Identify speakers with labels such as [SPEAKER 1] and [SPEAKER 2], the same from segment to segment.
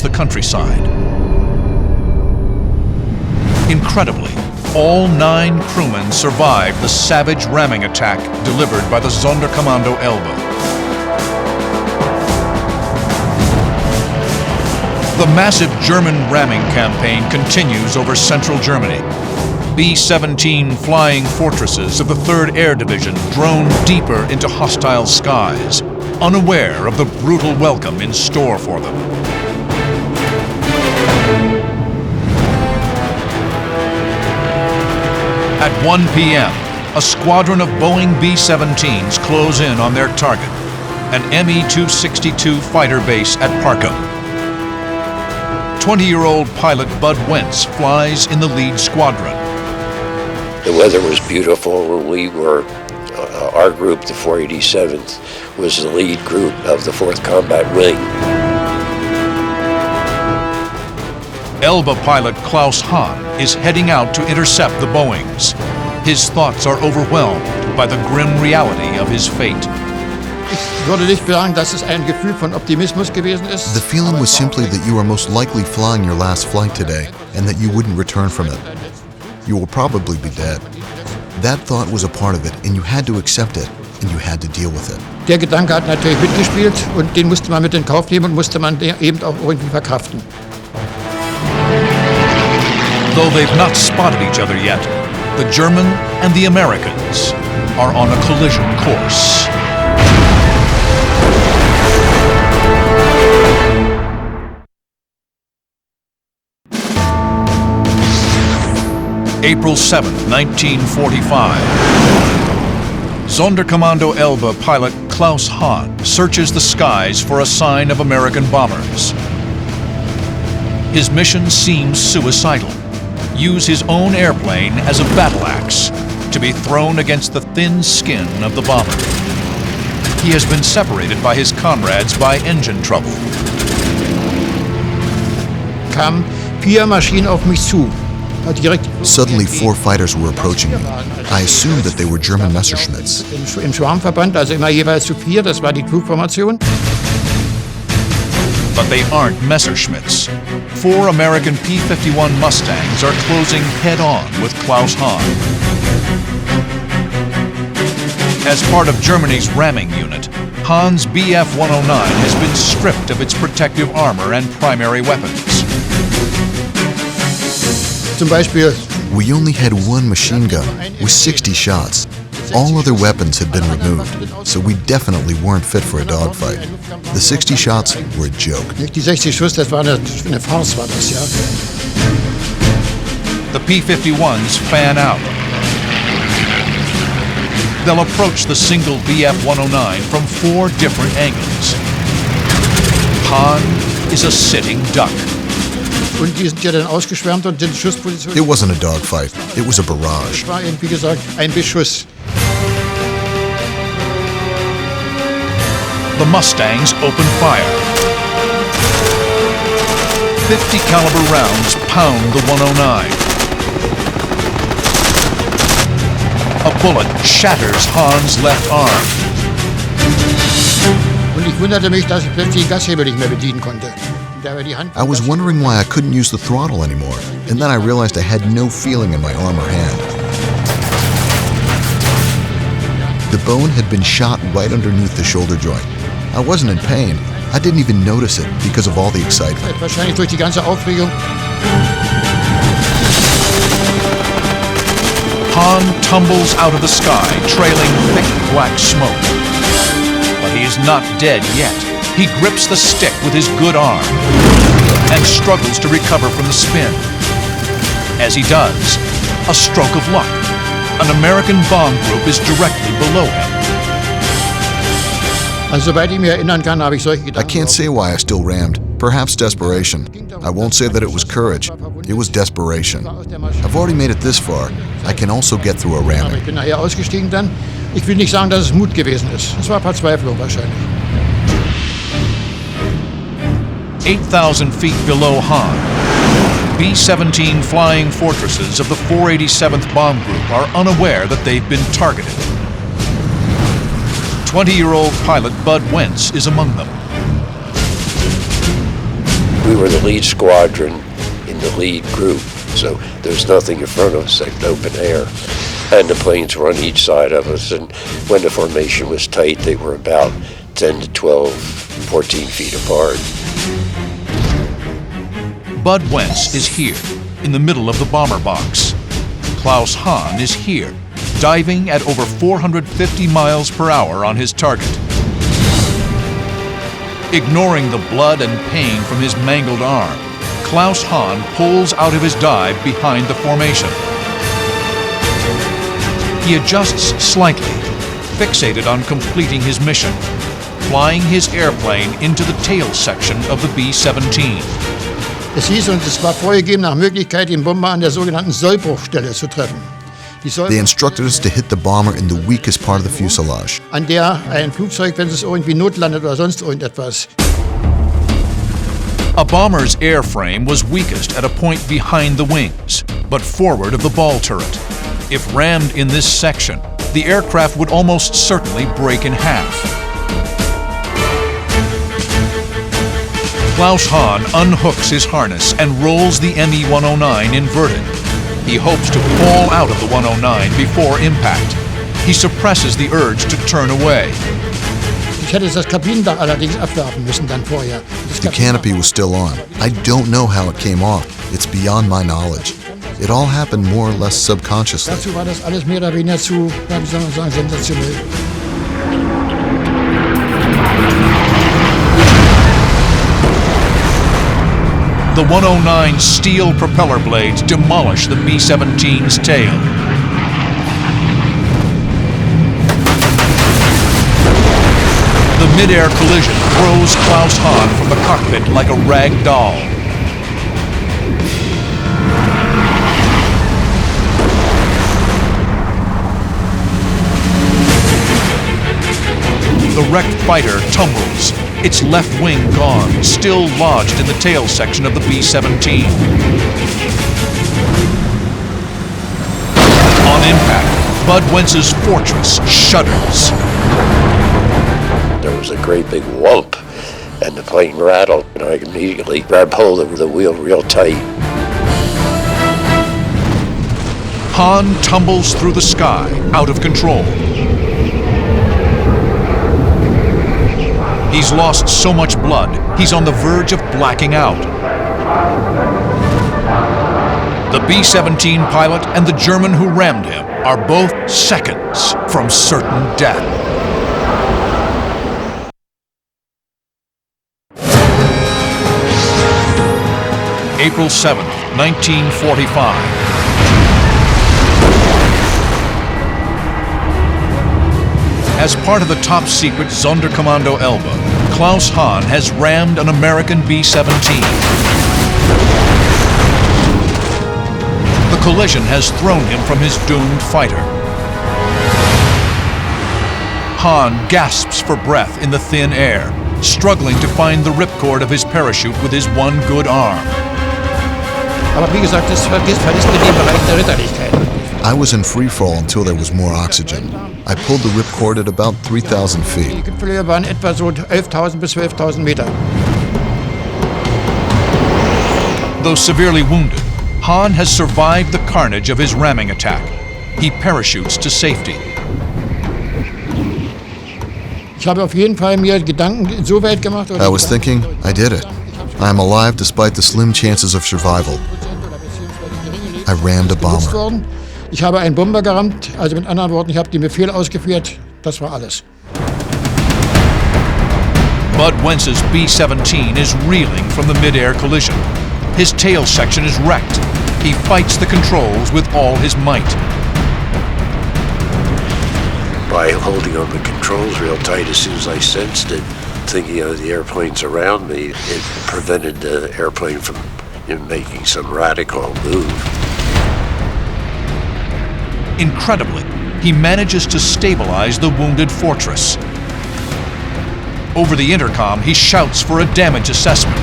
[SPEAKER 1] the countryside. Incredibly, all 9 crewmen survived the savage ramming attack delivered by the Sonderkommando Elbe. The massive German ramming campaign continues over central Germany. B-17 flying fortresses of the 3rd Air Division drone deeper into hostile skies, unaware of the brutal welcome in store for them. At 1 p.m., a squadron of Boeing B-17s close in on their target, an Me-262 fighter base at Parkham. 20-year-old pilot Budd Wentz flies in the lead squadron.
[SPEAKER 2] The weather was beautiful. We were, our group, the 487th, was the lead group of the 4th Combat Wing.
[SPEAKER 1] Elbe pilot Klaus Hahn is heading out to intercept the Boeings. His thoughts are overwhelmed by the grim reality of his fate.
[SPEAKER 3] The feeling was simply that you are most likely flying your last flight today and that you wouldn't return from it. You will probably be dead. That thought was a part of it, and you had to accept it, and you had to deal with it.
[SPEAKER 4] Der Gedanke hat natürlich mitgespielt und den musste man mit in Kauf nehmen und musste man eben auch irgendwie verkraften.
[SPEAKER 1] Though they've not spotted each other yet, the German and the Americans are on a collision course. April 7, 1945. Sonderkommando Elbe pilot Klaus Hahn searches the skies for a sign of American bombers. His mission seems suicidal. Use his own airplane as a battle axe to be thrown against the thin skin of the bomber. He has been separated by his comrades by engine trouble.
[SPEAKER 4] Kamen 4 Maschinen auf mich zu.
[SPEAKER 3] Suddenly 4 fighters were approaching me. I assumed that they were German Messerschmitts.
[SPEAKER 4] Im Schwarmverband, also immer jeweils zu 4, das war die Flugformation.
[SPEAKER 1] But they aren't Messerschmitts. 4 American P-51 Mustangs are closing head-on with Klaus Hahn. As part of Germany's ramming unit, Hahn's Bf-109 has been stripped of its protective armor and primary weapons.
[SPEAKER 3] We only had 1 machine gun with 60 shots. All other weapons had been removed, so we definitely weren't fit for a dogfight. The 60 shots were a joke.
[SPEAKER 4] Die 60 Schuss, das war eine Farce, war das, ja.
[SPEAKER 1] The P-51s fan out. They'll approach the single Bf-109 from 4 different angles. Hahn is a sitting duck.
[SPEAKER 4] Und die sind ja dann ausgeschwärmt und den Schussposition.
[SPEAKER 3] It wasn't a dogfight, it was a barrage.
[SPEAKER 4] Es war eben, wie gesagt, ein Beschuss.
[SPEAKER 1] The Mustangs open fire. 50 caliber rounds pound the 109. A bullet shatters Hahn's left arm.
[SPEAKER 4] Und ich wunderte mich, dass ich plötzlich den Gashebel nicht mehr bedienen konnte.
[SPEAKER 3] I was wondering why I couldn't use the throttle anymore, and then I realized I had no feeling in my arm or hand. The bone had been shot right underneath the shoulder joint. I wasn't in pain. I didn't even notice it because of all the excitement.
[SPEAKER 4] Wahrscheinlich durch die ganze Aufregung.
[SPEAKER 1] Hahn tumbles out of the sky, trailing thick black smoke. But he is not dead yet. He grips the stick with his good arm and struggles to recover from the spin. As he does, a stroke of luck. An American bomb group is directly below him.
[SPEAKER 4] Also, soweit ich mich erinnern kann, habe ich solche
[SPEAKER 3] I
[SPEAKER 4] Gedanken.
[SPEAKER 3] can't say why I still rammed. Perhaps desperation. I won't say that it was courage. It was desperation. I've already made it this far. I can also get through a
[SPEAKER 4] Aber
[SPEAKER 3] ramming.
[SPEAKER 4] ich bin nachher ausgestiegen dann. Ich will nicht sagen, dass es Mut gewesen ist. Es war Verzweiflung wahrscheinlich.
[SPEAKER 1] 8,000 feet below Hahn, B-17 flying fortresses of the 487th Bomb Group are unaware that they've been targeted. 20-year-old pilot Budd Wentz is among them.
[SPEAKER 2] We were the lead squadron in the lead group, so there's nothing in front of us except open air. And the planes were on each side of us, and when the formation was tight, they were about 10 to 12, 14 feet apart.
[SPEAKER 1] Budd Wentz is here, in the middle of the bomber box. Klaus Hahn is here, diving at over 450 miles per hour on his target. Ignoring the blood and pain from his mangled arm, Klaus Hahn pulls out of his dive behind the formation. He adjusts slightly, fixated on completing his mission, flying his airplane into the tail section of the B-17.
[SPEAKER 4] Es hieß uns, es war vorgegeben, nach Möglichkeit den Bomber an der sogenannten Sollbruchstelle zu treffen.
[SPEAKER 3] They instructed us to hit the bomber in the weakest part of the fuselage.
[SPEAKER 4] An der ein Flugzeug, wenn es irgendwie notlandet oder sonst irgendetwas.
[SPEAKER 1] A bomber's airframe was weakest at a point behind the wings, but forward of the ball turret. If rammed in this section, the aircraft would almost certainly break in half. Klaus Hahn unhooks his harness and rolls the Me-109 inverted. He hopes to fall out of the 109 before impact. He suppresses the urge to turn away.
[SPEAKER 4] Ich hätte das Kabinendach allerdings abwerfen müssen dann vorher.
[SPEAKER 3] The canopy was still on. I don't know how it came off. It's beyond my knowledge. It all happened more or less subconsciously.
[SPEAKER 4] Dazu war das alles mehr oder weniger zu, wie soll man sagen, sensationell.
[SPEAKER 1] The 109's steel propeller blades demolish the B-17's tail. The mid-air collision throws Klaus Hahn from the cockpit like a rag doll. The wrecked fighter tumbles, its left wing gone, still lodged in the tail section of the B-17. On impact, Budd Wentz's fortress shudders.
[SPEAKER 2] There was a great big whump, and the plane rattled, and I immediately grabbed hold of the wheel real tight.
[SPEAKER 1] Hahn tumbles through the sky, out of control. He's lost so much blood, he's on the verge of blacking out. The B-17 pilot and the German who rammed him are both seconds from certain death. April 7th, 1945. As part of the top-secret Sonderkommando Elba, Klaus Hahn has rammed an American B-17. The collision has thrown him from his doomed fighter. Hahn gasps for breath in the thin air, struggling to find the ripcord of his parachute with his one good arm.
[SPEAKER 4] Aber wie gesagt, das verlässt mir den Bereich der Ritterlichkeit.
[SPEAKER 3] I was in free fall until there was more oxygen. I pulled the ripcord at about 3,000
[SPEAKER 4] Die
[SPEAKER 3] feet.
[SPEAKER 4] Gipfelhöhe waren etwa so 11.000 bis 12.000 Meter.
[SPEAKER 1] Though severely wounded, Hahn has survived the carnage of his ramming attack. He parachutes to safety.
[SPEAKER 4] Ich habe auf jeden Fall mir Gedanken insoweit gemacht.
[SPEAKER 3] I was thinking, I did it. I am alive despite the slim chances of survival. I rammed a bomber.
[SPEAKER 4] Ich habe einen Bomber gerammt, also mit anderen Worten, ich habe den Befehl ausgeführt, das war alles.
[SPEAKER 1] Budd Wentz's B-17 is reeling from the mid-air collision. His tail section is wrecked. He fights the controls with all his might.
[SPEAKER 2] By holding on the controls real tight as soon as I sensed it, thinking of the airplanes around me, it prevented the airplane from making some radical move.
[SPEAKER 1] Incredibly, he manages to stabilize the wounded fortress. Over the intercom, he shouts for a damage assessment.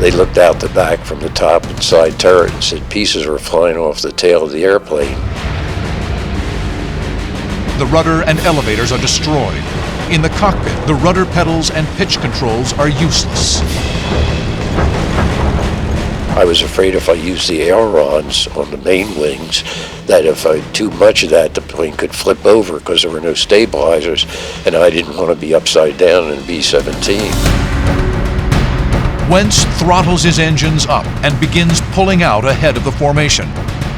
[SPEAKER 2] They looked out the back from the top and side turret and said pieces were flying off the tail of the airplane.
[SPEAKER 1] The rudder and elevators are destroyed. In the cockpit, the rudder pedals and pitch controls are useless.
[SPEAKER 2] I was afraid if I used the ailerons on the main wings, that if I too much of that, the plane could flip over because there were no stabilizers, and I didn't want to be upside down in B-17.
[SPEAKER 1] Wentz throttles his engines up and begins pulling out ahead of the formation.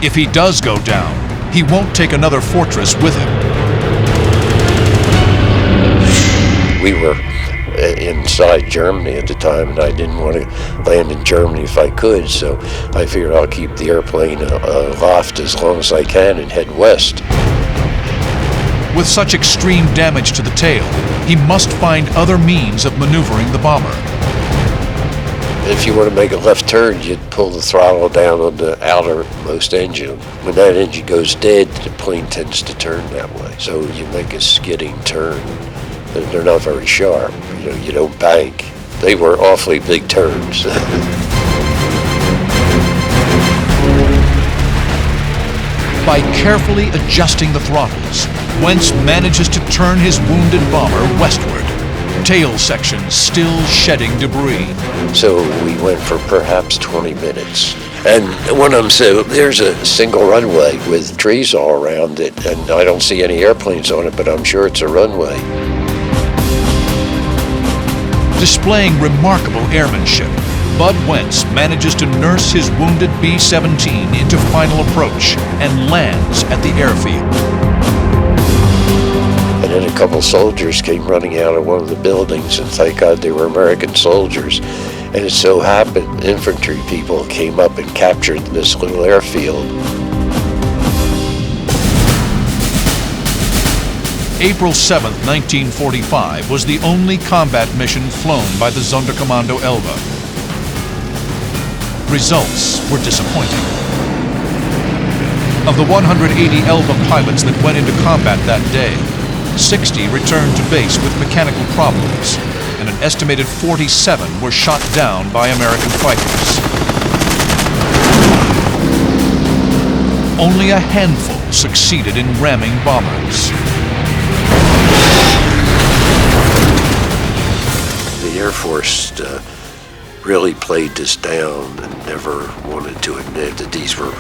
[SPEAKER 1] If he does go down, he won't take another Fortress with him.
[SPEAKER 2] We were inside Germany at the time, and I didn't want to land in Germany if I could, so I figured I'll keep the airplane aloft as long as I can and head west.
[SPEAKER 1] With such extreme damage to the tail, he must find other means of maneuvering the bomber.
[SPEAKER 2] If you want to make a left turn, you'd pull the throttle down on the outermost engine. When that engine goes dead, the plane tends to turn that way. So you make a skidding turn. They're not very sharp. You don't bank. They were awfully big turns.
[SPEAKER 1] By carefully adjusting the throttles, Wentz manages to turn his wounded bomber westward, tail sections still shedding debris.
[SPEAKER 2] So we went for perhaps 20 minutes. And when I'm so, there's a single runway with trees all around it, and I don't see any airplanes on it, but I'm sure it's a runway.
[SPEAKER 1] Displaying remarkable airmanship, Budd Wentz manages to nurse his wounded B-17 into final approach and lands at the airfield.
[SPEAKER 2] And then a couple soldiers came running out of one of the buildings, and thank God they were American soldiers. And it so happened infantry people came up and captured this little airfield.
[SPEAKER 1] April 7, 1945 was the only combat mission flown by the Sonderkommando Elbe. Results were disappointing. Of the 180 Elbe pilots that went into combat that day, 60 returned to base with mechanical problems, and an estimated 47 were shot down by American fighters. Only a handful succeeded in ramming bombers.
[SPEAKER 2] The Air Force really played this down and never wanted to admit that these were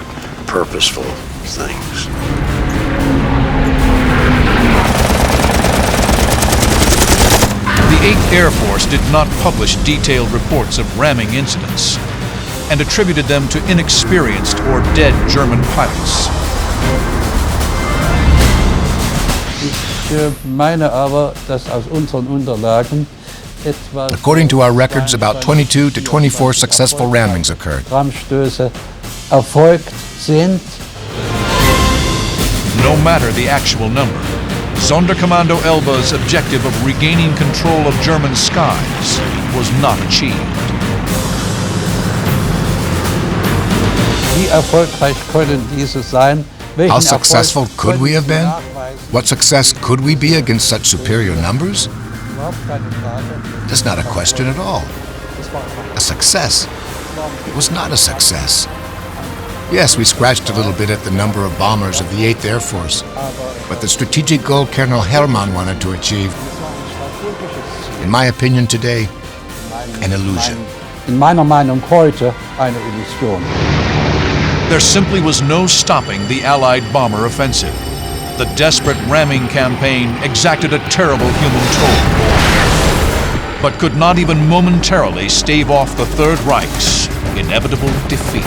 [SPEAKER 2] purposeful things.
[SPEAKER 1] The 8th Air Force did not publish detailed reports of ramming incidents and attributed them to inexperienced or dead German pilots.
[SPEAKER 5] Ich meine aber, dass aus unseren Unterlagen etwa
[SPEAKER 6] According to our records, about 22 to 24 successful rammings occurred.
[SPEAKER 5] Rammstöße erfolgt sind.
[SPEAKER 1] No matter the actual number, Sonderkommando Elbe's objective of regaining control of German skies was not achieved.
[SPEAKER 5] Wie erfolgreich können diese sein?
[SPEAKER 6] How successful could we have been? What success could we be against such superior numbers? That's not a question at all. A success? It was not a success. Yes, we scratched a little bit at the number of bombers of the 8th Air Force, but the strategic goal Colonel Hermann wanted to achieve, in my opinion today, an illusion.
[SPEAKER 5] In meiner Meinung heute eine Illusion.
[SPEAKER 1] There simply was no stopping the Allied bomber offensive. The desperate ramming campaign exacted a terrible human toll, but could not even momentarily stave off the Third Reich's inevitable defeat.